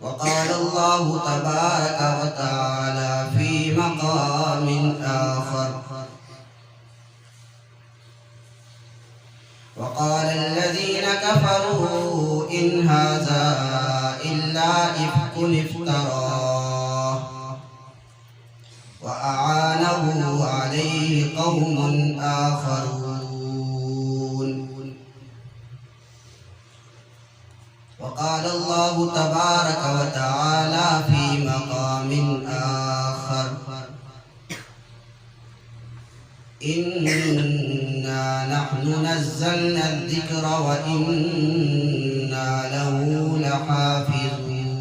وقال الله تبارك وتعالى في مقام آخر وقال الذين كفروا إن هذا إلا إفك افتراه وأعانه عليه قوم آخرون. وقال الله تبارك وتعالى في مقام آخر إنا نحن نزلنا الذكر وإنا له لحافظون.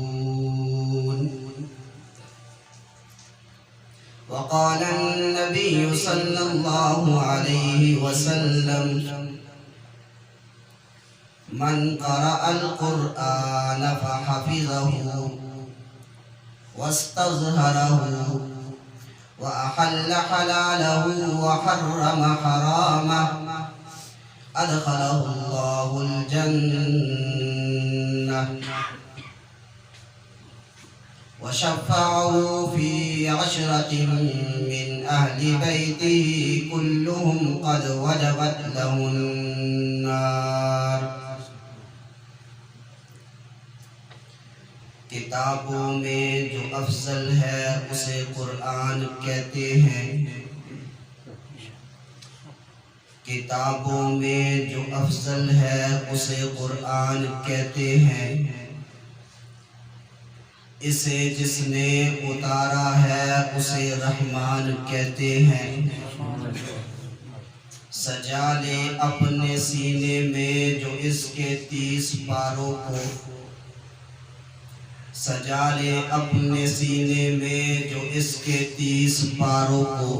وقال النبي صلى الله عليه وسلم من قرأ القرآن فحفظه واستظهره وأحل حلاله وحرم حرامه أدخله الله الجنة وشفعه في 10 من أهل بيته كلهم قد وجبت له النار. کتابوں میں جو افضل ہے اسے قرآن کہتے ہیں. کتابوں میں جو افضل ہے اسے قرآن کہتے ہیں. اسے جس نے اتارا ہے اسے رحمان کہتے ہیں. سجا لے اپنے سینے میں جو اس کے 30 پاروں کو، سجا لے اپنے سینے میں جو اس کے 30 پاروں کو،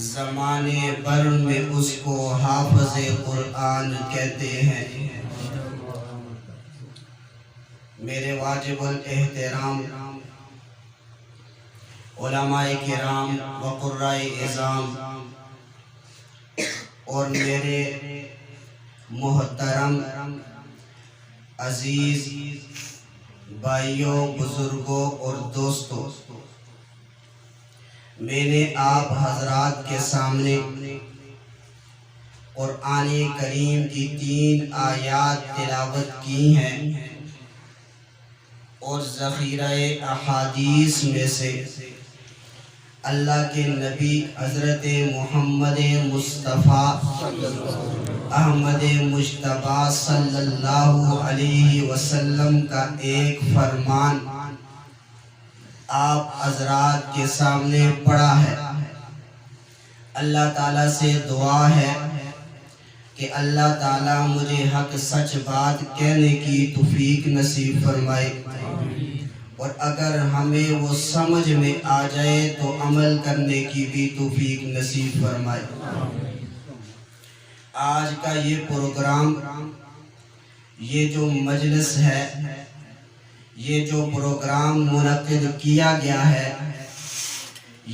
زمانے بھر میں اس کو حافظ قرآن کہتے ہیں. میرے واجب الاحترام علماء کرام و قراء اعظام اور میرے محترم عزیز بھائیوں، بزرگوں اور دوستوں، میں نے آپ حضرات کے سامنے قرآن کریم کی 3 آیات تلاوت کی ہیں اور ذخیرہ احادیث میں سے اللہ کے نبی حضرت محمد مصطفیٰ احمد مجتبیٰ صلی اللہ علیہ وسلم کا ایک فرمان آپ حضرات کے سامنے پڑھا ہے. اللہ تعالیٰ سے دعا ہے کہ اللہ تعالیٰ مجھے حق سچ بات کہنے کی توفیق نصیب فرمائے، اور اگر ہمیں وہ سمجھ میں آ جائے تو عمل کرنے کی بھی توفیق نصیب فرمائے. آج کا یہ پروگرام، یہ جو مجلس ہے، یہ جو پروگرام منعقد کیا گیا ہے،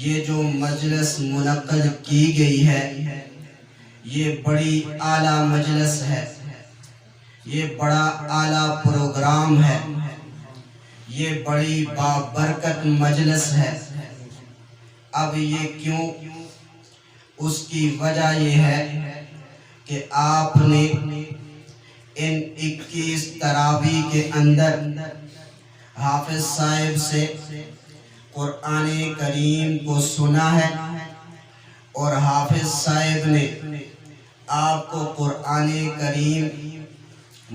یہ جو مجلس منعقد کی گئی ہے، یہ بڑی اعلیٰ مجلس ہے، یہ بڑا اعلیٰ پروگرام ہے، یہ بڑی بابرکت مجلس ہے. اب یہ کیوں؟ اس کی وجہ یہ ہے کہ آپ نے ان 21 تراویح کے اندر حافظ صاحب سے قرآن کریم کو سنا ہے، اور حافظ صاحب نے آپ کو قرآن کریم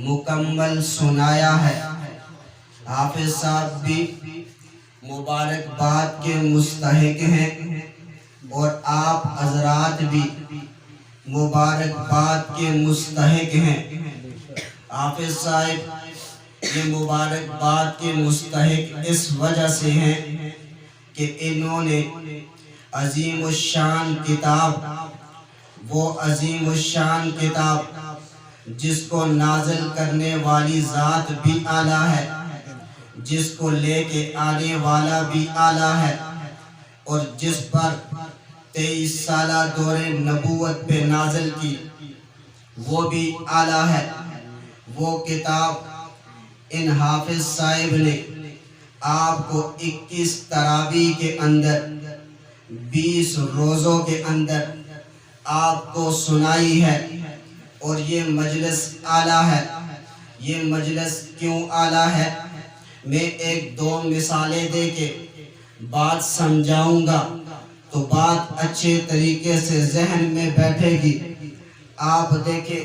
مکمل سنایا ہے. حافظ صاحب بھی مبارکباد کے مستحق ہیں اور آپ حضرات بھی مبارکباد کے مستحق ہیں. حافظ صاحب یہ مبارکباد کے مستحق اس وجہ سے ہیں کہ انہوں نے عظیم الشان کتاب، وہ عظیم الشان کتاب جس کو نازل کرنے والی ذات بھی اعلیٰ ہے، جس کو لے کے آنے والا بھی اعلیٰ ہے، اور جس پر 23 سالہ دور نبوت پہ نازل کی وہ بھی اعلیٰ ہے. وہ کتاب ان حافظ صاحب نے آپ کو 21 تراویح کے اندر 20 روزوں کے اندر آپ کو سنائی ہے، اور یہ مجلس اعلیٰ ہے۔ یہ مجلس کیوں اعلیٰ ہے؟ میں ایک دو مثالیں دے کے بات سمجھاؤں گا تو بات اچھے طریقے سے ذہن میں بیٹھے گی۔ آپ دیکھیں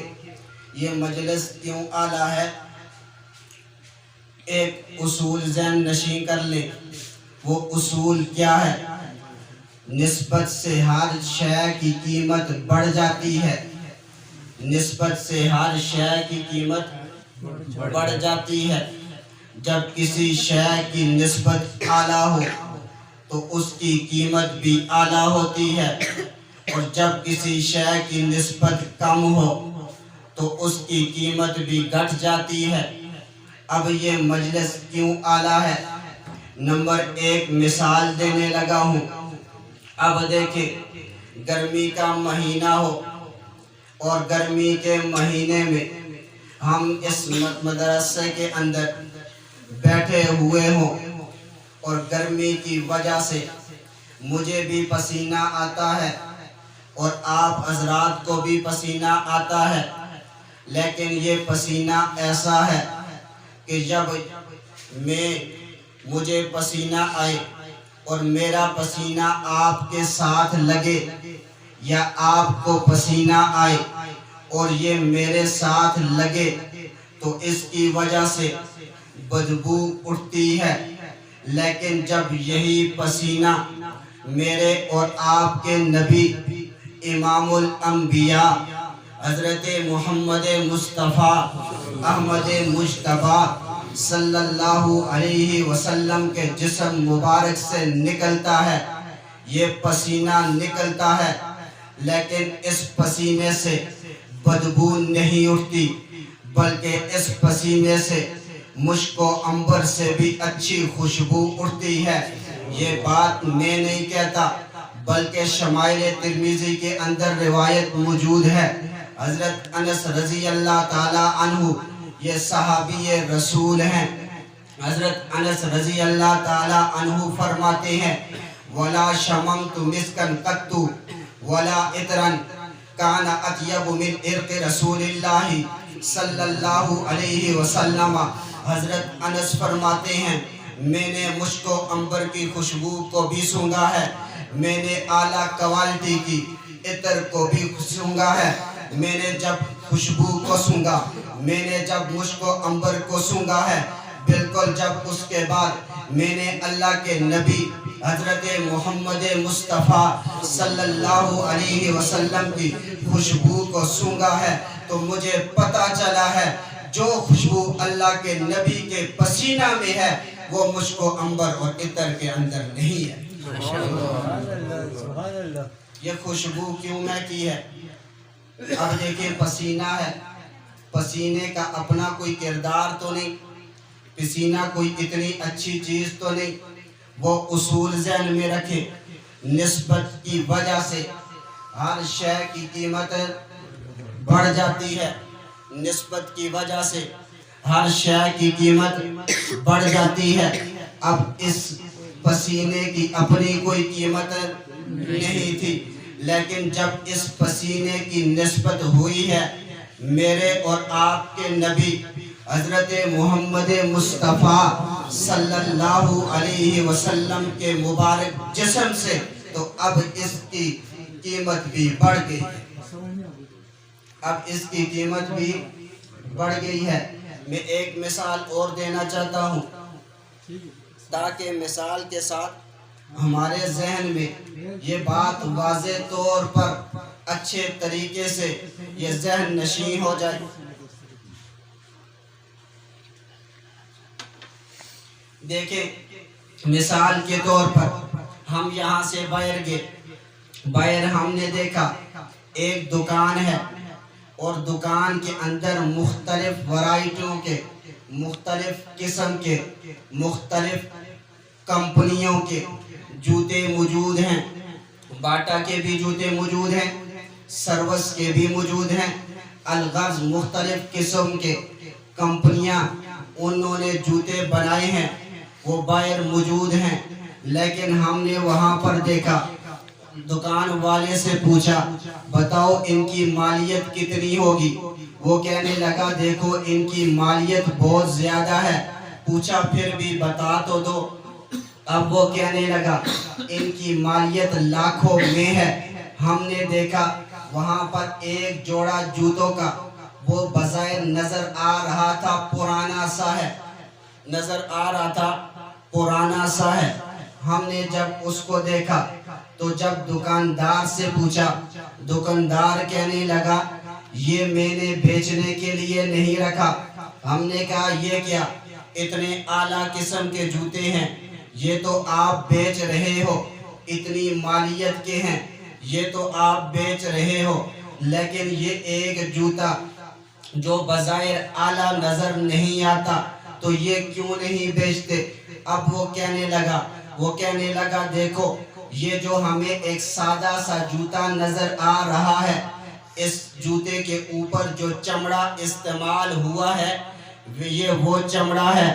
یہ مجلس کیوں اعلیٰ ہے۔ ایک اصول ذہن نشین کر لیں، وہ اصول کیا ہے؟ نسبت سے ہر شے کی قیمت بڑھ جاتی ہے، نسبت سے ہر شے کی قیمت بڑھ جاتی ہے۔ جب کسی شے کی نسبت اعلیٰ ہو تو اس کی قیمت بھی اعلیٰ ہوتی ہے، اور جب کسی شے کی نسبت کم ہو تو اس کی قیمت بھی گھٹ جاتی ہے۔ اب یہ مجلس کیوں اعلیٰ ہے؟ نمبر 1 مثال دینے لگا ہوں۔ اب دیکھیں گرمی کا مہینہ ہو، اور گرمی کے مہینے میں ہم اس مدرسے کے اندر بیٹھے ہوئے ہوں، اور گرمی کی وجہ سے مجھے بھی پسینہ آتا ہے اور آپ حضرات کو بھی پسینہ آتا ہے، لیکن یہ پسینہ ایسا ہے کہ جب مجھے پسینہ آئے اور میرا پسینہ آپ کے ساتھ لگے، یا آپ کو پسینہ آئے اور یہ میرے ساتھ لگے، تو اس کی وجہ سے بدبو اٹھتی ہے۔ لیکن جب یہی پسینہ میرے اور آپ کے نبی امام الانبیاء حضرت محمد مصطفیٰ احمد مجتبیٰ صلی اللہ علیہ وسلم کے جسم مبارک سے نکلتا ہے، یہ پسینہ نکلتا ہے، لیکن اس پسینے سے بدبو نہیں اٹھتی، بلکہ اس پسینے سے مشک و عنبر سے بھی اچھی خوشبو اٹھتی ہے۔ یہ بات میں نہیں کہتا، بلکہ شمائل ترمذی کے اندر روایت موجود ہے۔ حضرت انس رضی اللہ تعالی عنہ یہ صحابی رسول ہیں۔ حضرت انس رضی اللہ تعالی عنہ فرماتے ہیں وَلَا شَمَمْتُ مِسْكًا قَطُّ وَلَا عِطْرًا كَانَ أَطْيَبُ مِنْ عِرْقِ رسول اللہ صلی اللہ علیہ وسلم۔ حضرت انس فرماتے ہیں میں نے مشک و عنبر کی خوشبو کو بھی سونگھا ہے، میں نے اعلیٰ کوالٹی کی عطر کو بھی سونگھا ہے۔ میں نے جب خوشبو کو سونگھا، میں نے جب مشک و عنبر کو سونگھا ہے، بالکل جب اس کے بعد میں نے اللہ کے نبی حضرت محمد مصطفیٰ صلی اللہ علیہ وسلم کی خوشبو کو سونگھا ہے، تو مجھے پتہ چلا ہے جو خوشبو اللہ کے نبی کے پسینہ میں ہے وہ مشک و عنبر اور عطر کے اندر نہیں ہے۔ یہ خوشبو کیوں میں کی ہے؟ اب دیکھیں پسینہ ہے، پسینے کا اپنا کوئی کردار تو نہیں، پسینہ کوئی اتنی اچھی چیز تو نہیں۔ وہ اصول ذہن میں رکھیں، نسبت کی وجہ سے ہر شے کی قیمت بڑھ جاتی ہے، نسبت کی وجہ سے ہر شے کی قیمت بڑھ جاتی ہے۔ اب اس پسینے کی اپنی کوئی قیمت نہیں تھی، لیکن جب اس پسینے کی نسبت ہوئی ہے میرے اور آپ کے نبی حضرت محمد مصطفیٰ صلی اللہ علیہ وسلم کے مبارک جسم سے، تو اب اس کی قیمت بھی بڑھ گئی ہے، اب اس کی قیمت بھی بڑھ گئی ہے۔ میں ایک مثال اور دینا چاہتا ہوں تاکہ مثال کے ساتھ ہمارے ذہن میں یہ بات واضح طور پر اچھے طریقے سے یہ ذہن نشین ہو جائے۔ دیکھیں مثال کے طور پر ہم یہاں سے باہر گئے، باہر ہم نے دیکھا ایک دکان ہے، اور دکان کے اندر مختلف ورائٹیوں کے، مختلف قسم کے، مختلف کمپنیوں کے جوتے موجود ہیں۔ باٹا کے بھی جوتے موجود ہیں، سروس کے بھی موجود ہیں، الغرض مختلف قسم کے کمپنیاں انہوں نے جوتے بنائے ہیں، وہ باہر موجود ہیں، لیکن ہم نے وہاں پر دیکھا، دکان والے سے پوچھا بتاؤ ان کی مالیت کتنی ہوگی؟ وہ کہنے لگا دیکھو ان کی مالیت بہت زیادہ ہے۔ پوچھا پھر بھی بتا تو دو۔ اب وہ کہنے لگا ان کی مالیت لاکھوں میں ہے۔ ہم نے دیکھا وہاں پر ایک جوڑا جوتوں کا، وہ بظاہر نظر آ رہا تھا پرانا سا ہے، نظر آ رہا تھا پرانا سا ہے۔ ہم نے جب اس کو دیکھا تو جب دکاندار سے پوچھا، دکاندار کہنے لگا یہ میں نے بیچنے کے لیے نہیں رکھا۔ ہم نے کہا یہ کیا؟ اتنے اعلیٰ قسم کے جوتے ہیں، یہ تو آپ بیچ رہے ہو، اتنی مالیت کے ہیں، یہ تو آپ بیچ رہے ہو، لیکن یہ ایک جوتا جو بظاہر اعلیٰ نظر نہیں آتا تو یہ کیوں نہیں بیچتے؟ اب وہ کہنے لگا دیکھو یہ جو ہمیں ایک سادہ سا جوتا نظر آ رہا ہے، اس جوتے کے اوپر جو چمڑا استعمال ہوا ہے یہ وہ چمڑا ہے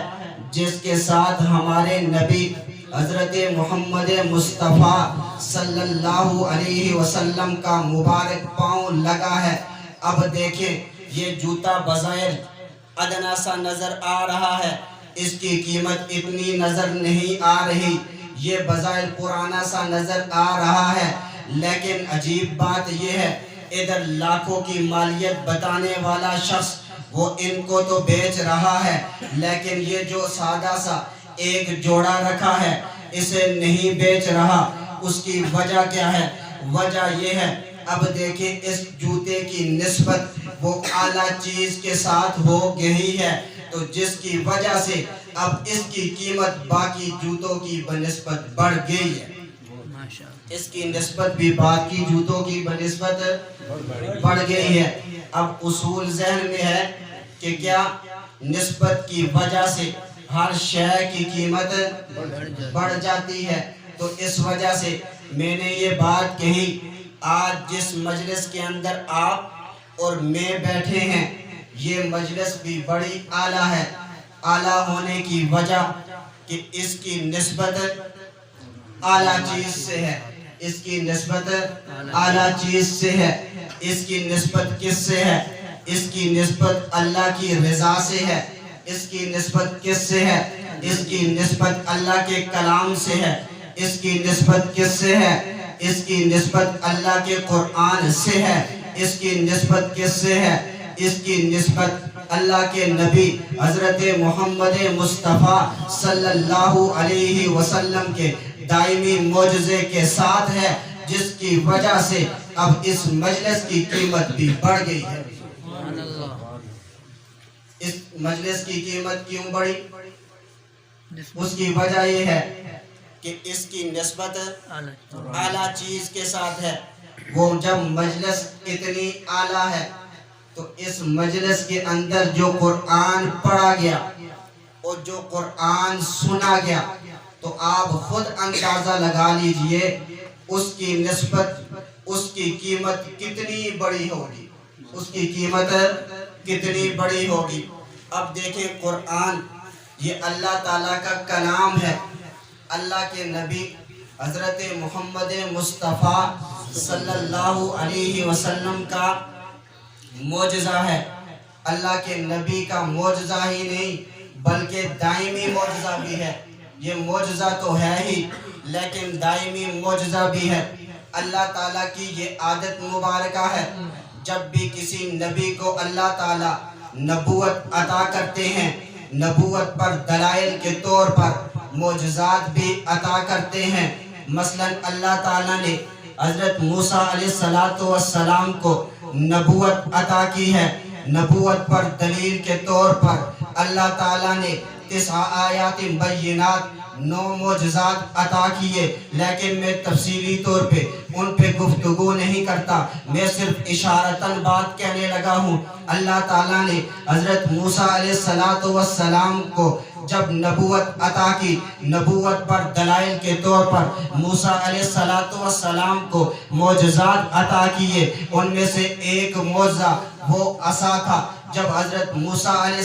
جس کے ساتھ ہمارے نبی حضرت محمد مصطفیٰ صلی اللہ علیہ وسلم کا مبارک پاؤں لگا ہے۔ اب دیکھیں یہ جوتا بظاہر ادنا سا نظر آ رہا ہے، اس کی قیمت اتنی نظر نہیں آ رہی، یہ بظاہر پرانا سا نظر آ رہا ہے، لیکن عجیب بات یہ ہے ادھر لاکھوں کی مالیت بتانے والا شخص وہ ان کو تو بیچ رہا ہے، لیکن یہ جو سادہ سا ایک جوڑا رکھا ہے اسے نہیں بیچ رہا۔ اس کی وجہ کیا ہے؟ وجہ یہ ہے، اب دیکھیں اس جوتے کی نسبت وہ اعلیٰ چیز کے ساتھ ہو گئی ہے، تو جس کی وجہ سے اب اس کی قیمت باقی جوتوں کی بنسبت بڑھ گئی ہے، اس کی نسبت بھی باقی جوتوں کی بنسبت بڑھ گئی ہے۔ اب اصول ذہن میں ہے کہ کیا نسبت کی وجہ سے ہر شے کی قیمت بڑھ جاتی ہے، تو اس وجہ سے میں نے یہ بات کہی۔ آج جس مجلس کے اندر آپ اور میں بیٹھے ہیں یہ مجلس بھی بڑی اعلیٰ ہے، اعلیٰ ہونے کی وجہ کہ اس کی نسبت اعلیٰ چیز سے ہے، اس کی نسبت اعلیٰ چیز سے ہے۔ اس کی نسبت کس سے ہے؟ اس کی نسبت اللہ کی رضا سے ہے۔ اس کی نسبت کس سے ہے؟ اس کی نسبت اللہ کے کلام سے ہے۔ اس کی نسبت کس سے ہے؟ اس کی نسبت اللہ کے قرآن سے ہے۔ اس کی نسبت کس سے ہے؟ اس کی نسبت اللہ کے نبی حضرت محمد مصطفیٰ صلی اللہ علیہ وسلم کے دائمی معجزے کے ساتھ ہے، جس کی وجہ سے اب اس مجلس کی قیمت بھی بڑھ گئی ہے۔ اس مجلس کی قیمت کیوں بڑھی؟ اس کی وجہ یہ ہے کہ اس کی نسبت اعلیٰ چیز کے ساتھ ہے۔ وہ جب مجلس اتنی اعلیٰ ہے تو اس مجلس کے اندر جو قرآن پڑھا گیا اور جو قرآن سنا گیا تو آپ خود اندازہ لگا لیجئے اس کی نسبت، اس کی قیمت کتنی بڑی ہوگی، اس کی قیمت کتنی بڑی ہوگی۔ اب دیکھیں قرآن یہ اللہ تعالیٰ کا کلام ہے، اللہ کے نبی حضرت محمد مصطفیٰ صلی اللہ علیہ وسلم کا معجزہ ہے۔ اللہ کے نبی کا معجزہ ہی نہیں بلکہ دائمی معجزہ بھی ہے۔ یہ معجزہ تو ہے ہی لیکن دائمی معجزہ بھی ہے۔ اللہ تعالیٰ کی یہ عادت مبارکہ ہے، جب بھی کسی نبی کو اللہ تعالیٰ نبوت عطا کرتے ہیں، نبوت پر دلائل کے طور پر معجزات بھی عطا کرتے ہیں۔ مثلا اللہ تعالیٰ نے حضرت موسیٰ علیہ السلام کو نبوت عطا کی ہے۔ نبوت پر دلیل کے طور پر اللہ تعالیٰ نے 9 آیات بینات 9 معجزات عطا کیے، لیکن میں تفصیلی طور پہ ان پہ گفتگو نہیں کرتا، میں صرف اشارتاً بات کہنے لگا ہوں۔ اللہ تعالیٰ نے حضرت موسیٰ علیہ السلام کو جب نبوت عطا کی، نبوت پر دلائل کے طور پر موسیٰ علیہ السلام کو معجزات عطا کیے۔ ان میں سے ایک معجزہ وہ عصا تھا جب حضرت موسیٰ علیہ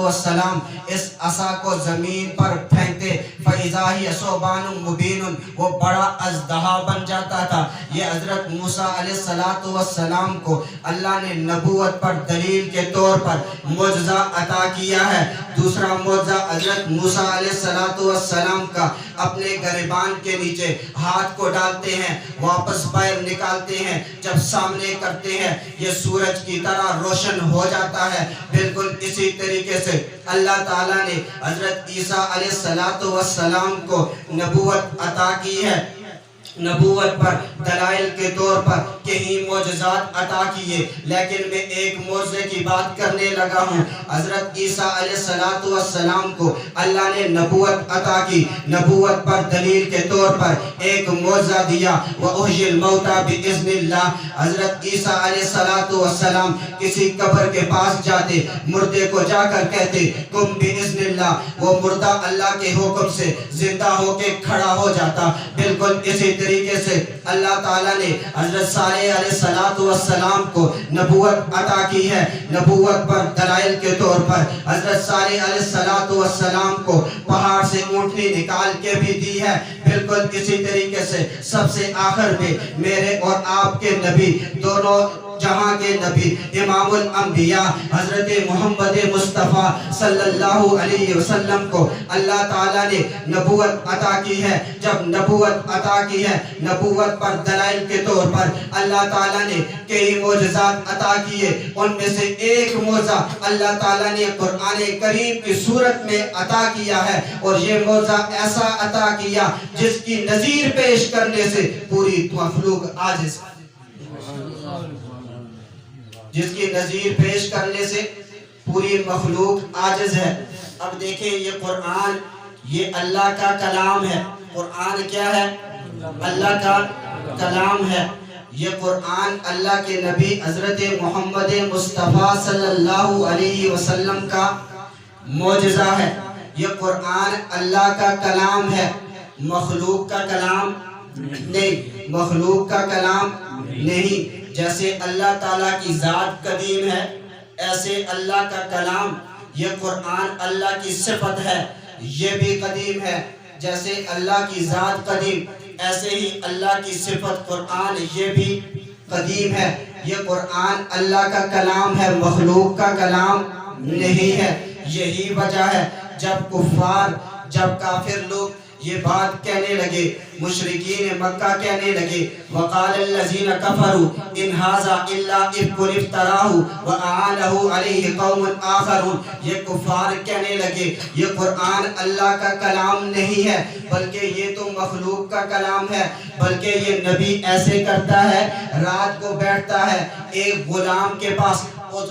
السلام اس عصا کو زمین پر پھینکتے فَإِذَا هِيَ ثُعْبَانٌ مُبِينٌ وہ بڑا اژدہا بن جاتا تھا۔ یہ حضرت موسیٰ علیہ السلام کو اللہ نے نبوت پر دلیل کے طور پر معجزہ عطا کیا ہے۔ دوسرا معجزہ حضرت موسیٰ علیہ السلام کا اپنے گریبان کے نیچے ہاتھ کو ڈالتے ہیں، واپس باہر نکالتے ہیں، جب سامنے کرتے ہیں یہ سورج کی طرح روشن ہو جاتا ہے۔ بالکل اسی طریقے سے اللہ تعالیٰ نے حضرت عیسیٰ علیہ السلام کو نبوت عطا کی ہے۔ نبوت پر دلائل کے طور پر کہیں معجزات عطا کیے، لیکن میں ایک معجزے کی بات کرنے لگا ہوں۔ حضرت عیسیٰ علیہ السلام کو اللہ نے نبوت عطا کی، نبوت پر دلیل کے طور پر ایک معجزہ دیا، وَأُحْيِي الْمَوْتَى بِإِذْنِ اللَّهِ۔ حضرت عیسیٰ علیہ السلام کسی قبر کے پاس جاتے، مردے کو جا کر کہتے قُم بِإِذْنِ اللَّهِ، وہ مردہ اللہ کے حکم سے زندہ ہو کے کھڑا ہو جاتا۔ بالکل اسی طریقے سے اللہ تعالیٰ نے حضرت صالح علیہ السلام کو نبوت عطا کی ہے، نبوت پر دلائل کے طور پر حضرت صالح علیہ السلام کو پہاڑ سے اونٹنی نکال کے بھی دی ہے۔ بالکل اسی طریقے سے سب سے آخر میں میرے اور آپ کے نبی، دونوں جہاں کے نبی، امام الانبیاء حضرت محمد مصطفیٰ صلی اللہ علیہ وسلم کو اللہ تعالیٰ نے نبوت عطا کی ہے۔ جب نبوت عطا کی ہے، نبوت پر دلائل کے طور پر اللہ تعالیٰ نے کئی معجزات عطا کیے، ان میں سے ایک معجزہ اللہ تعالیٰ نے قرآن کریم کی صورت میں عطا کیا ہے، اور یہ معجزہ ایسا عطا کیا جس کی نظیر پیش کرنے سے پوری مخلوق عاجز ہے، جس کی نظیر پیش کرنے سے پوری مخلوق عاجز ہے۔ اب دیکھیں یہ قرآن، یہ اللہ کا کلام ہے۔ قرآن کیا ہے؟ اللہ کا کلام ہے۔ یہ قرآن اللہ کے نبی حضرت محمد مصطفیٰ صلی اللہ علیہ وسلم کا معجزہ ہے۔ یہ قرآن اللہ کا کلام ہے، مخلوق کا کلام نہیں، مخلوق کا کلام نہیں۔ جیسے اللہ تعالیٰ کی ذات قدیم ہے، ایسے اللہ کا کلام، یہ قرآن اللہ کی صفت ہے، یہ بھی قدیم ہے۔ جیسے اللہ کی ذات قدیم، ایسے ہی اللہ کی صفت قرآن یہ بھی قدیم ہے۔ یہ قرآن اللہ کا کلام ہے، مخلوق کا کلام نہیں ہے۔ یہی وجہ ہے جب کفار، جب کافر لوگ یہ بات کہنے لگے، مشرکین مکہ کہنے لگے وَقَالَ الَّذِينَ كَفَرُوا إِنْ هَذَا إِلَّا إِفْكٌ افْتَرَاهُ وَأَعَانَهُ عَلَيْهِ قَوْمٌ آخَرُونَ۔ یہ کفار کہنے لگے یہ قرآن اللہ کا کلام نہیں ہے، بلکہ یہ تو مخلوق کا کلام ہے۔ بلکہ یہ نبی ایسے کرتا ہے، رات کو بیٹھتا ہے ایک غلام کے پاس،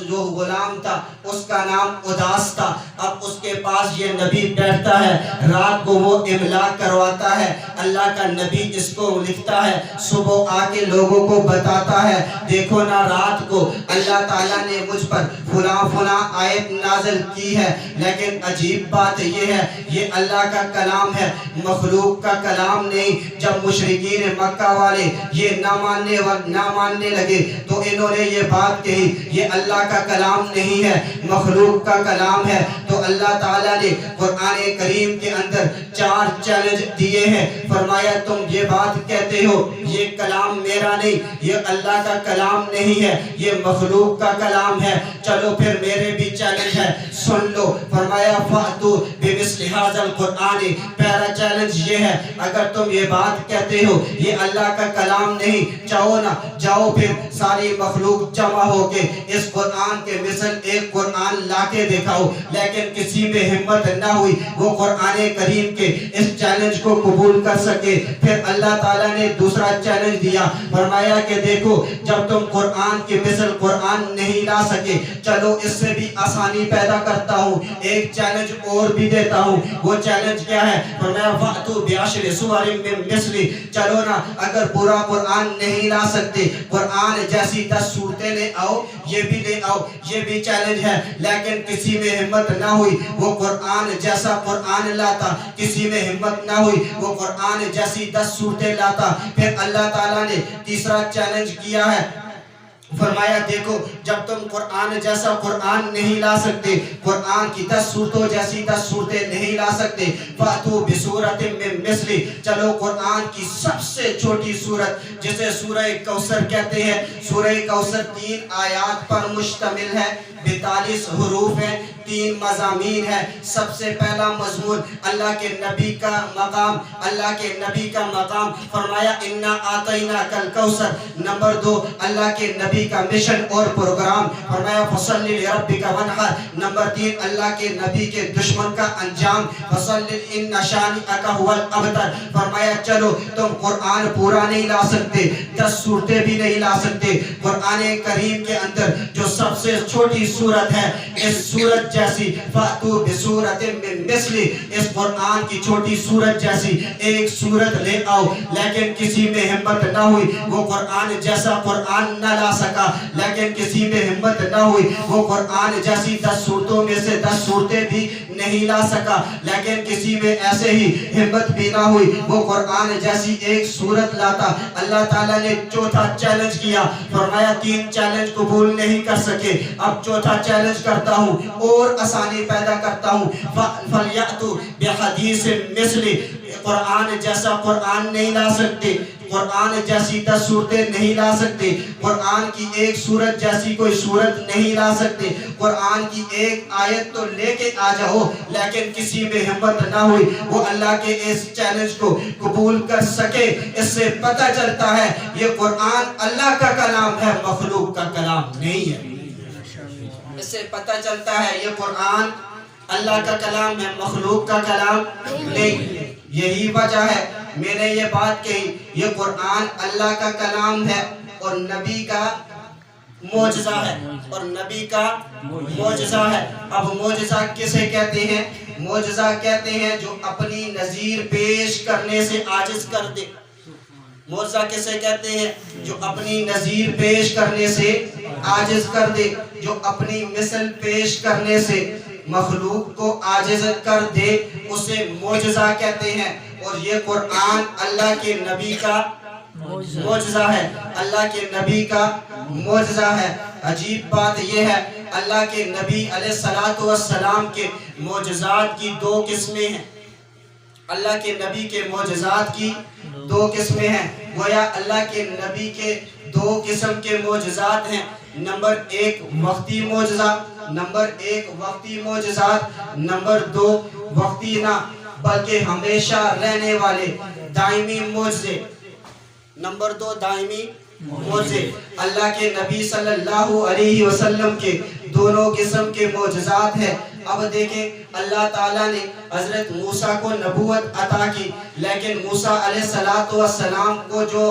جو غلام تھا اس کا نام اداس تھا، اب اس کے پاس یہ نبی بیٹھتا ہے، رات کو وہ املا کرواتا ہے، اللہ کا نبی اس کو لکھتا ہے، صبح آ کے لوگوں کو بتاتا ہے دیکھو نا رات کو اللہ تعالیٰ نے مجھ پر فلاں فلاں آیت نازل کی ہے۔ لیکن عجیب بات یہ ہے یہ اللہ کا کلام ہے، مخلوق کا کلام نہیں۔ جب مشرکین مکہ والے یہ نہ ماننے لگے تو انہوں نے یہ بات کہی یہ اللہ کا کلام نہیں ہے، مخلوق کا کلام ہے۔ تو اللہ تعالیٰ نے قرآن کریم کے اندر 4 چیلنج دیے ہیں، فرمایا تم یہ بات کہتے ہو یہ کلام میرا نہیں، یہ اللہ کا کلام نہیں ہے، یہ مخلوق کا کلام ہے، چلو پھر میرے بھی چیلنج ہے، سن لو۔ فرمایا فَأْتُوا بِمِثْلِ هَذَا الْقُرْآنِ، پہلا چیلنج یہ ہے اگر تم یہ بات کہتے ہو یہ اللہ کا کلام نہیں، جاؤ پھر ساری مخلوق جمع ہو کے اس قرآن کے مثل ایک قرآن لا کے دکھاؤ۔ لیکن کسی میں ہمت نہ ہوئی وہ قرآن کریم کے اس چیلنج کو قبول کر سکے۔ پھر اللہ تعالیٰ نے دوسرا چیلنج دیا، فرمایا کہ دیکھو جب تم قرآن کے مثل قرآن نہیں لا سکے چلو اس سے بھی آسانی پیدا کرتا ہوں، ایک چیلنج اور بھی دیتا ہوں۔ وہ چیلنج کیا ہے؟ فرمایا فَأْتُوا بِعَشْرِ سُوَرٍ مِّن مِثْلِهِ، چلو نا اگر پورا قرآن نہیں لا سکتے قرآن جیسی 10 صورتیں لے آؤ، یہ بھی لے آؤ، یہ بھی چیلنج ہے۔ لیکن کسی میں ہمت نہ ہوئی وہ قرآن جیسا قرآن لاتا، کسی میں ہمت نہ ہوئی وہ قرآن جیسی 10 صورتیں لاتا۔ پھر اللہ تعالیٰ نے تیسرا چیلنج کیا ہے، فرمایا دیکھو جب تم قرآن جیسا قرآن نہیں لا سکتے، قرآن کی 10 صورتوں جیسی 10 صورتیں نہیں لا سکتے، فَأْتُوا بِسُورَةٍ مِّن مِثْلِهِ، چلو قرآن کی سب سے چھوٹی صورت جسے سورہ کوثر کہتے ہیں، سورہ کوثر 3 آیات پر مشتمل ہے، 42 حروف ہیں، 3 مضامین ہے۔ سب سے پہلا مضمون اللہ کے نبی کا مقام، اللہ کے نبی کا مقام، فرمایا اِنَّا آتَيْنَاكَ الْكَوْثَرَ۔ نمبر 2 اللہ کے نبی کا مشن اور پروگرام، فرمایا فَصَلِّ لِرَبِّكَ وَانْحَرْ۔ نمبر 3 اللہ کے نبی کے دشمن کا انجام، فَصَلِّ إِنَّ شَانِئَكَ هُوَ الْأَبْتَرُ۔ فرمایا چلو تم قرآن پورا نہیں لا سکتے، 10 صورتیں بھی نہیں لا سکتے، قرآن کریم کے اندر جو سب سے چھوٹی صورت ہے، اس صورت جیسی فَأْتُوا بِسُورَةٍ مِّن مِثْلِهِ، اس قرآن کی چھوٹی صورت جیسی ایک صورت لے آؤ، لیکن کسی میں ہمت نہ ہوئی، وہ قرآن جیسا قرآن نہ لا سکا، لیکن کسی میں ہمت نہ ہوئی، وہ قرآن جیسی 10 صورتوں میں سے 10 صورتیں بھی نہیں لا سکا، لیکن کسی میں ایسے ہی ہمت بھی نہ ہوئی، وہ قرآن جیسی ایک صورت لاتا۔ اللہ تعالیٰ نے چوتھا چیلنج کیا، فرمایا 3 چیلنج قبول نہیں کر سکے، اب چوتھا چیلنج کرتا ہوں اور آسانی پیدا کرتا ہوں، فَلْيَأْتُوا بِحَدِيثٍ مِثْلِهِ، قرآن جیسا قرآن نہیں لا سکتے، قرآن جیسی 10 صورتیں نہیں لا سکتے، قرآن کی ایک صورت جیسی کوئی صورت نہیں لا سکتے، قرآن کی ایک آیت تو لے کے آ جاؤ، لیکن کسی میں ہمت نہ ہوئی وہ اللہ کے اس چیلنج کو قبول کر سکے۔ اس سے پتہ چلتا ہے یہ قرآن اللہ کا کلام ہے، مخلوق کا کلام نہیں ہے۔ اس سے پتہ چلتا ہے یہ قرآن اللہ کا کلام ہے، مخلوق کا کلام نہیں۔ یہی وجہ ہے میں نے یہ بات کہی، یہ قرآن اللہ کا کلام ہے اور نبی کا معجزہ ہے، اور نبی کا معجزہ ہے۔ اب معجزہ کسے کہتے ہیں؟ معجزہ کہتے ہیں جو اپنی نظیر پیش کرنے سے عاجز کر دے۔ معجزہ کسے کہتے ہیں؟ جو اپنی نظیر پیش کرنے سے عاجز کر دے، جو اپنی مثل پیش کرنے سے مخلوق کو عاجز کر دے، اسے معجزہ کہتے ہیں۔ اور یہ قرآن اللہ کے نبی کا معجزہ ہے، اللہ کے نبی کا معجزہ ہے۔ عجیب بات یہ ہے اللہ کے نبی علیہ السلام کے معجزات کی 2 قسمیں ہیں، اللہ کے نبی کے معجزات کی 2 قسمیں ہیں، گویا اللہ کے نبی کے 2 قسم کے معجزات ہیں۔ نمبر 1 وقتی معجزہ، نمبر 1 وقتی معجزات، نمبر 2 وقتی نہ بلکہ ہمیشہ رہنے والے دائمی معجزے، نمبر 2 دائمی معجزے۔ اللہ کے نبی صلی اللہ علیہ وسلم کے دونوں قسم کے معجزات ہیں۔ اب دیکھیں اللہ تعالیٰ نے حضرت موسیٰ کو نبوت عطا کی، لیکن موسیٰ علیہ السلام کو جو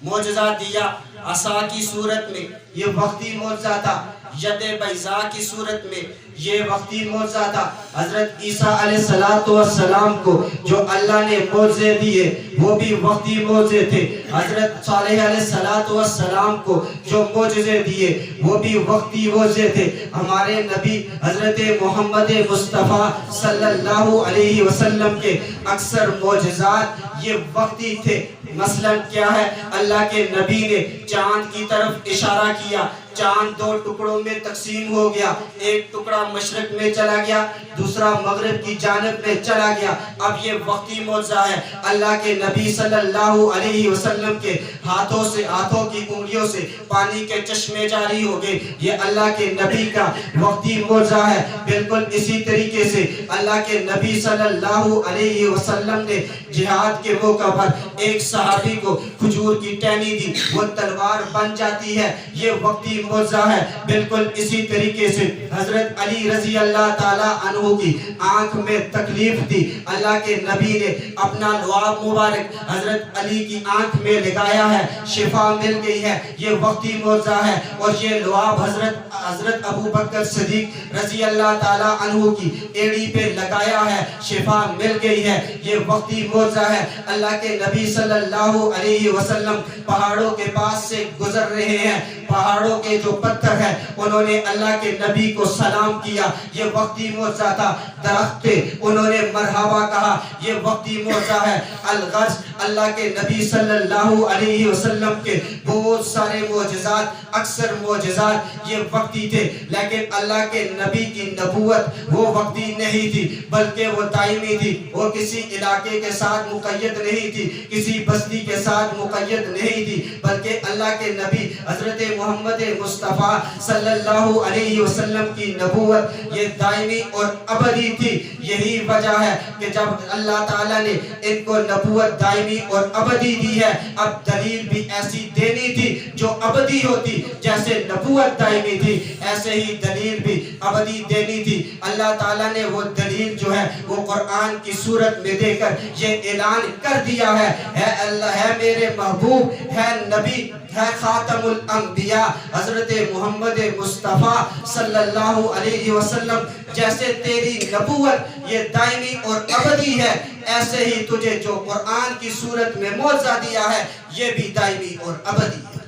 معجزہ دیا عصا کی صورت میں، یہ وقتی معجزہ تھا، ید بیضاء کی صورت میں یہ وقتی معجزہ تھا۔ حضرت عیسیٰ علیہ السلام کو جو اللہ نے معجزے دیے وہ بھی وقتی معجزے تھے۔ حضرت صالح علیہ السلام کو جو معجزے دیے وہ بھی وقتی معجزے تھے۔ ہمارے نبی حضرت محمد مصطفیٰ صلی اللہ علیہ وسلم کے اکثر معجزات یہ وقتی تھے۔ مثلا کیا ہے؟ اللہ کے نبی نے چاند کی طرف اشارہ کیا، چاند 2 ٹکڑوں میں تقسیم ہو گیا، ایک ٹکڑا مشرق میں چلا گیا، دوسرا مغرب کی جانب میں چلا گیا۔ اب یہ وقتی معجزہ ہے۔ اللہ کے نبی صلی اللہ علیہ وسلم کے ہاتھوں سے، ہاتھوں کی انگلیوں سے پانی کے چشمے جاری ہو گئے، یہ اللہ کے نبی کا وقتی معجزہ ہے۔ بالکل اسی طریقے سے اللہ کے نبی صلی اللہ علیہ وسلم نے جہاد کے موقع پر ایک صحابی کو کھجور کی ٹہنی دی، وہ تلوار بن جاتی ہے، یہ وقتی معجزہ ہے۔ بالکل اسی طریقے سے حضرت علی رضی اللہ تعالیٰ عنہ کی آنکھ میں تکلیف تھی، اللہ کے نبی نے اپنا لعاب مبارک حضرت علی کی آنکھ میں لگایا ہے، شفا مل گئی ہے، یہ وقتی معجزہ ہے۔ اور یہ لعاب حضرت ابو بکر صدیق رضی اللہ تعالیٰ عنہ کی ایڑی پہ لگایا ہے، شفا مل گئی ہے، یہ وقتی معجزہ ہے۔ اللہ کے نبی صلی اللہ علیہ وسلم پہاڑوں کے پاس سے گزر رہے ہیں، پہاڑوں کے جو پتھر ہیں انہوں نے اللہ کے نبی کو سلام کیا، یہ وقتی معجزہ تھا۔ درخت پہ انہوں نے مرحبا کہا، یہ وقتی معجزہ ہے۔ الغرض اللہ کے نبی صلی اللہ علیہ وسلم کے بہت سارے معجزات، اکثر معجزات یہ وقتی تھے، لیکن اللہ کے نبی کی نبوت وہ وقتی نہیں تھی بلکہ وہ دائمی تھی۔ وہ کسی علاقے کے ساتھ مقید نہیں تھی، کسی بستی کے ساتھ مقید نہیں تھی، بلکہ اللہ کے نبی حضرت محمد مصطفیٰ صلی اللہ علیہ وسلم کی نبوت یہ دائمی اور ابدی تھی۔ یہی وجہ ہے کہ جب اللہ تعالیٰ نے ان کو نبوت دائمی اور ابدی دی ہے، اب دلیل بھی ایسی دینی تھی جو ابدی ہوتی، جیسے نبوت دائمی تھی ایسے ہی دلیل بھی ابدی دینی تھی۔ اللہ تعالیٰ نے وہ دلیل جو ہے وہ قرآن کی صورت میں دے کر یہ اعلان کر دیا ہے، اے اللہ، ہے میرے محبوب، ہے نبی، ہے خاتم الانبیاء حضرت محمد مصطفیٰ صلی اللہ علیہ وسلم، جیسے تیری نبوت یہ دائمی اور ابدی ہے، ایسے ہی تجھے جو قرآن کی صورت میں معجزہ دیا ہے یہ بھی دائمی اور ابدی ہے،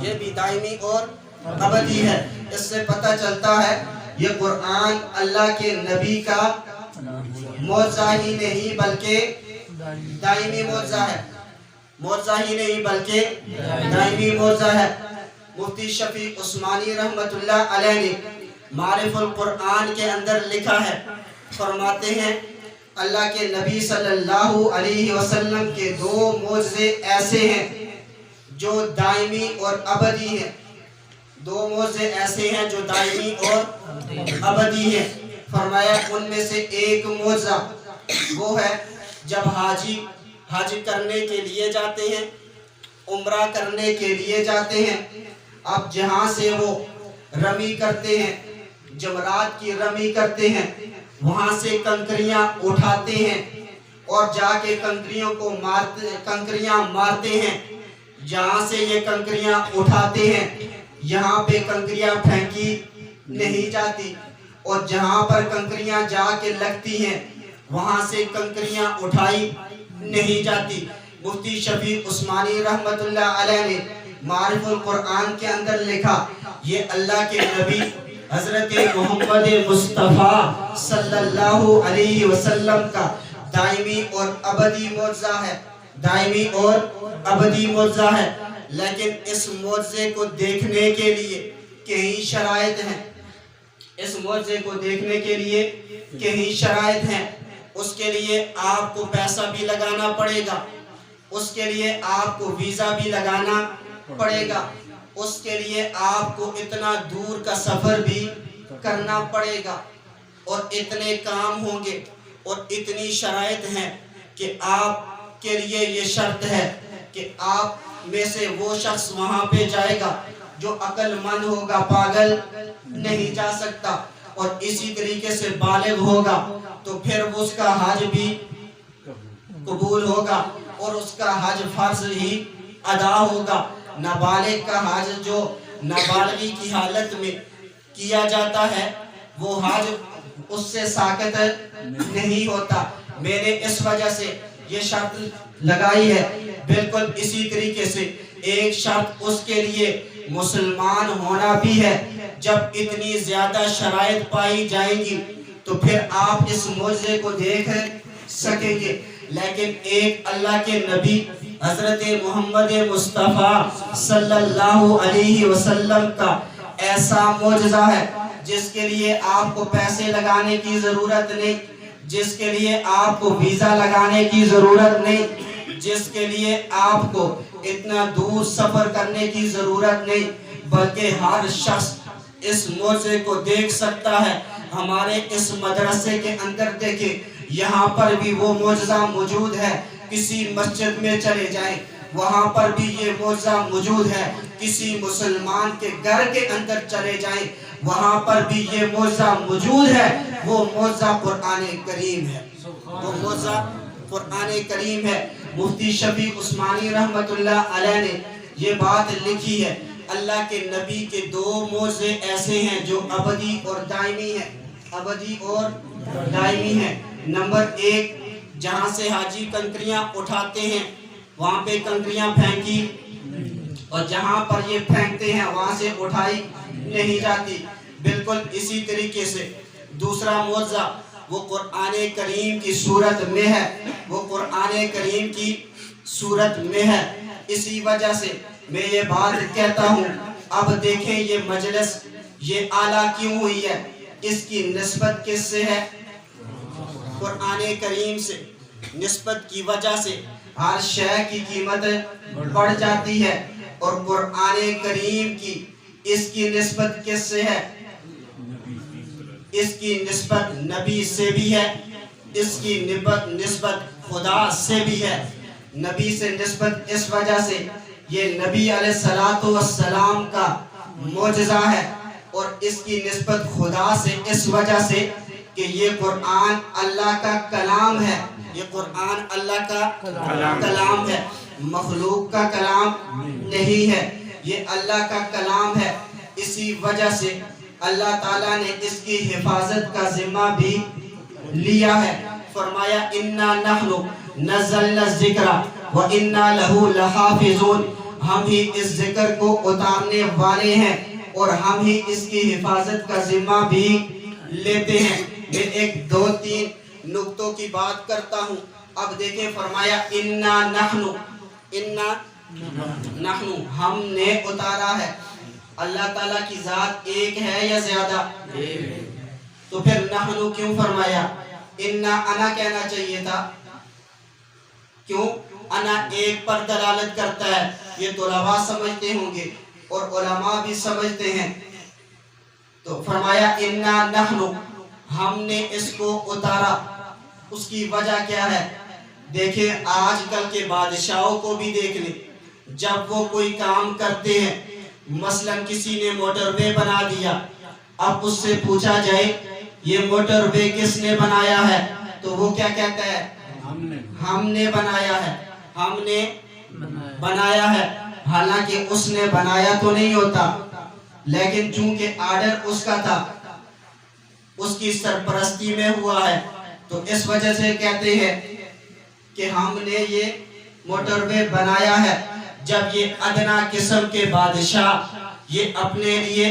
یہ بھی دائمی اور ابدی ہے۔ اس سے پتہ چلتا ہے یہ قرآن اللہ کے نبی کا معجزہ ہی نہیں بلکہ دائمی معجزہ ہے، معجزہ ہی نہیں بلکہ دائمی معجزہ ہے۔ مفتی شفیع عثمانی رحمت اللہ علیہ نے معرف القرآن کے اندر لکھا ہے، فرماتے ہیں اللہ کے نبی صلی اللہ علیہ وسلم کے دو معجزے ایسے ہیں جو دائمی اور ابدی ہیں، دو معجزے ایسے ہیں جو دائمی اور ابدی ہیں۔ فرمایا ان میں سے ایک معجزہ وہ ہے جب حاجی حج کرنے کے لیے جاتے ہیں، عمرہ کرنے کے لیے جاتے ہیں، اب جہاں سے وہ رمی کرتے ہیں، جمرات کی رمی کرتے ہیں، وہاں سے کنکریاں اٹھاتے ہیں اور جا کے کنکریاں مارتے ہیں، جہاں سے یہ کنکریاں اٹھاتے ہیں یہاں پہ کنکریاں پھینکی نہیں جاتی، اور جہاں پر کنکریاں جا کے لگتی ہیں وہاں سے کنکریاں اٹھائی نہیں جاتی۔ مفتی شفیع عثمانی رحمت اللہ علیہ نے معرف القرآن کے اندر لکھا یہ اللہ کے نبی حضرت محمد مصطفیٰ صلی اللہ علیہ وسلم کا دائمی اور ابدی معجزہ ہے، دائمی اور ابدی معجزہ ہے۔ لیکن اس معجزے کو دیکھنے کے لیے کئی شرائط ہیں، اس معجزے کو دیکھنے کے لیے کئی شرائط ہیں۔ اس کے لیے آپ کو پیسہ بھی لگانا پڑے گا، اس کے لیے آپ کو ویزا بھی لگانا پڑے گا، اس کے لیے آپ کو اتنا دور کا سفر بھی کرنا پڑے گا، اور اتنے کام ہوں گے اور اتنی شرائط ہیں کہ آپ کے لیے یہ شرط ہے کہ آپ میں سے وہ شخص وہاں پہ جائے گا جو عقل مند ہوگا، پاگل نہیں جا سکتا، اور اسی طریقے سے بالغ ہوگا تو پھر اس کا حج بھی قبول ہوگا اور اس کا حج فرض ہی ادا ہوگا۔ نابالغ کا حج جو نابالغی کی حالت میں کیا جاتا ہے وہ حج اس سے ساقط نہیں ہوتا۔ میں نے اس وجہ سے یہ شرط لگائی ہے۔ بالکل اسی طریقے سے ایک شرط اس کے لیے مسلمان ہونا بھی ہے۔ جب اتنی زیادہ شرائط پائی جائیں گی تو پھر آپ اس معجزے کو دیکھ سکیں گے۔ لیکن ایک اللہ کے نبی حضرت محمد مصطفیٰ صلی اللہ علیہ وسلم کا ایسا معجزہ ہے جس کے لیے آپ کو پیسے لگانے کی ضرورت نہیں، جس کے لیے آپ کو ویزا لگانے کی ضرورت نہیں، جس کے لیے آپ کو اتنا دور سفر کرنے کی ضرورت نہیں، بلکہ ہر شخص اس معجزے کو دیکھ سکتا ہے۔ ہمارے اس مدرسے کے اندر دیکھیں، یہاں پر بھی وہ معجزہ موجود ہے۔ کسی مسجد میں چلے جائیں وہاں پر بھی یہ معجزہ موجود ہے، کسی مسلمان کے گھر کے اندر چلے جائیں وہاں پر بھی یہ معجزہ موجود ہے۔ وہ معجزہ قرآن کریم ہے، وہ معجزہ قرآن کریم ہے۔ مفتی شفیع عثمانی رحمت اللہ علیہ نے یہ بات لکھی ہے، اللہ کے نبی کے دو معجزے ایسے ہیں جو ابدی اور دائمی ہیں، ابدی اور دائمی ہیں۔ نمبر ایک، جہاں سے حاجی کنکریاں اٹھاتے ہیں وہاں پہ کنکریاں پھینکی، اور جہاں پر یہ پھینکتے ہیں وہاں سے اٹھائی نہیں جاتی۔ بالکل اسی طریقے سے دوسرا معجزہ وہ قرآن کریم کی صورت میں ہے، وہ قرآن کریم کی صورت میں ہے۔ اسی وجہ سے میں یہ بات کہتا ہوں. اب دیکھیں یہ مجلس یہ اعلیٰ کیوں ہوئی ہے؟ اس کی نسبت کس سے ہے؟ قرآن کریم سے. نسبت کی وجہ سے ہر شے کی قیمت بڑھ جاتی ہے. اور قرآن کریم کی اس کی نسبت کس سے ہے؟ اس کی نسبت نبی سے بھی ہے. اس کی نسبت خدا سے بھی ہے. نبی سے نسبت اس وجہ سے یہ نبی علیہ السلام کا معجزہ ہے. اور اس کی نسبت خدا سے اس وجہ سے کہ یہ قرآن اللہ کا کلام ہے. یہ قرآن اللہ کا کلام ہے، مخلوق کا کلام نہیں ہے، یہ اللہ کا کلام ہے. اسی وجہ سے اللہ تعالیٰ نے اس کی حفاظت کا ذمہ بھی لیا ہے. فرمایا اِنَّا نَحْنُ نَزَّلْنَا الذِّكْرَ وَإِنَّا لَهُ لَحَافِظُونَ. ہم ہی اس ذکر کو اتارنے والے ہیں اور ہم ہی اس کی حفاظت کا ذمہ بھی لیتے ہیں. میں ایک دو تین نقطوں کی بات کرتا ہوں. اب دیکھیں فرمایا اِنَّا نَحْنُ، اِنَّا نَحْنُ ہم نے اتارا ہے. اللہ تعالیٰ کی ذات ایک ہے یا زیادہ؟ تو پھر نحنو کیوں فرمایا؟ انا کہنا چاہیے تھا. کیوں؟ انا ایک پر دلالت کرتا ہے. یہ طلباء سمجھتے ہوں گے اور علماء بھی سمجھتے ہیں. تو فرمایا انا نحنو، ہم نے اس کو اتارا. اس کی وجہ کیا ہے؟ دیکھیں آج کل کے بادشاہوں کو بھی دیکھ لیں. جب وہ کوئی کام کرتے ہیں، مثلا کسی نے موٹر وے بنا دیا، اب اس سے پوچھا جائے یہ موٹر وے کس نے بنایا ہے، تو وہ کیا کہتا ہے؟ ہم نے بنایا ہے، ہم نے بنایا ہے. حالانکہ اس نے بنایا تو نہیں ہوتا، لیکن چونکہ آرڈر اس کا تھا، اس کی سرپرستی میں ہوا ہے، تو اس وجہ سے کہتے ہیں کہ ہم نے یہ موٹر وے بنایا ہے. جب یہ ادنا قسم کے بادشاہ یہ اپنے لیے